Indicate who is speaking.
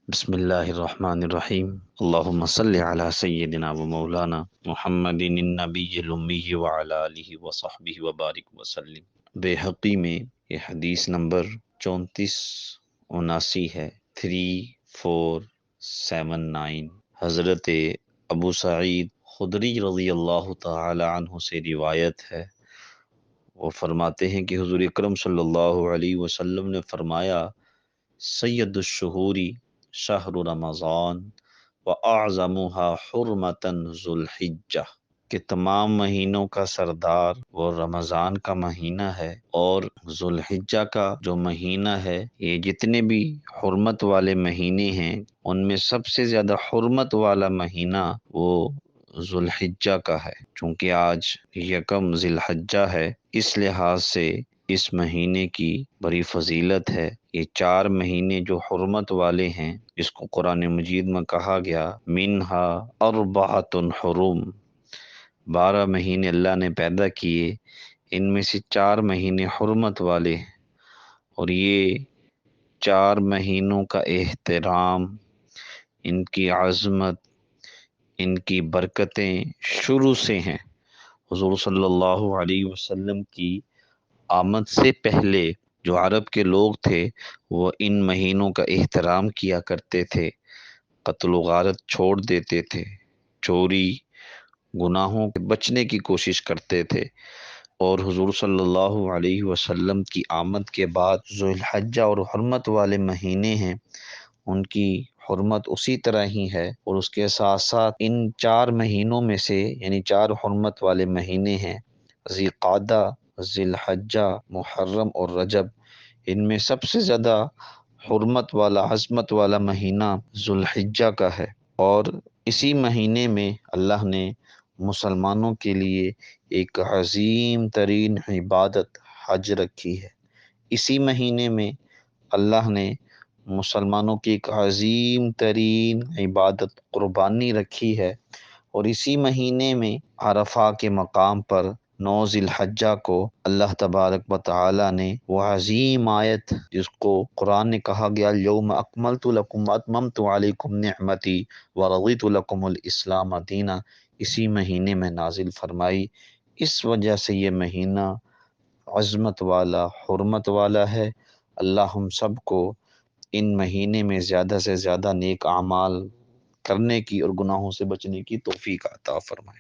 Speaker 1: بسم اللہ الرحمن الرحیم اللہم صلی علی سیدنا و مولانا محمد النبی الامی وعلی آلہ وصحبہ وبارک وسلم۔ بیہقی میں یہ حدیث نمبر 3479 ہے، 3479۔ حضرت ابو سعید خدری رضی اللہ تعالی عنہ سے روایت ہے، وہ فرماتے ہیں کہ حضور اکرم صلی اللہ علیہ وسلم نے فرمایا، سید الشہوری شہر رمضان و اعظمها حرمتا ذو الحجہ، کہ تمام مہینوں کا سردار وہ رمضان کا مہینہ ہے، اور ذو الحجہ کا جو مہینہ ہے، یہ جتنے بھی حرمت والے مہینے ہیں ان میں سب سے زیادہ حرمت والا مہینہ وہ ذو الحجہ کا ہے۔ چونکہ آج یکم ذی الحجہ ہے، اس لحاظ سے اس مہینے کی بڑی فضیلت ہے۔ یہ 4 مہینے جو حرمت والے ہیں، جس کو قرآن مجید میں کہا گیا منہا اربعۃ حرم، 12 مہینے اللہ نے پیدا کیے، ان میں سے 4 مہینے حرمت والے ہیں، اور یہ 4 مہینوں کا احترام، ان کی عظمت، ان کی برکتیں شروع سے ہیں۔ حضور صلی اللہ علیہ وسلم کی آمد سے پہلے جو عرب کے لوگ تھے وہ ان مہینوں کا احترام کیا کرتے تھے، قتل و غارت چھوڑ دیتے تھے، چوری گناہوں سے بچنے کی کوشش کرتے تھے، اور حضور صلی اللہ علیہ وسلم کی آمد کے بعد ذو الحجہ اور حرمت والے مہینے ہیں، ان کی حرمت اسی طرح ہی ہے، اور اس کے ساتھ ساتھ ان 4 مہینوں میں سے، یعنی 4 حرمت والے مہینے ہیں، ذی قعدہ، ذی الحجہ، محرم اور رجب، ان میں سب سے زیادہ حرمت والا، عظمت والا مہینہ ذو الحجہ کا ہے۔ اور اسی مہینے میں اللہ نے مسلمانوں کے لیے ایک عظیم ترین عبادت حج رکھی ہے۔ اسی مہینے میں اللہ نے مسلمانوں کی ایک عظیم ترین عبادت قربانی رکھی ہے، اور اسی مہینے میں عرفہ کے مقام پر 9 ذی الحجہ کو اللہ تبارک و تعالی نے وہ عظیم آیت، جس کو قرآن نے کہا گیا الیوم اکملت لکم واتممت علیکم نعمتی ورضیت لکم الاسلام دینا، اسی مہینے میں نازل فرمائی۔ اس وجہ سے یہ مہینہ عظمت والا، حرمت والا ہے۔ اللہ ہم سب کو ان مہینے میں زیادہ سے زیادہ نیک اعمال کرنے کی اور گناہوں سے بچنے کی توفیق عطا فرمائے۔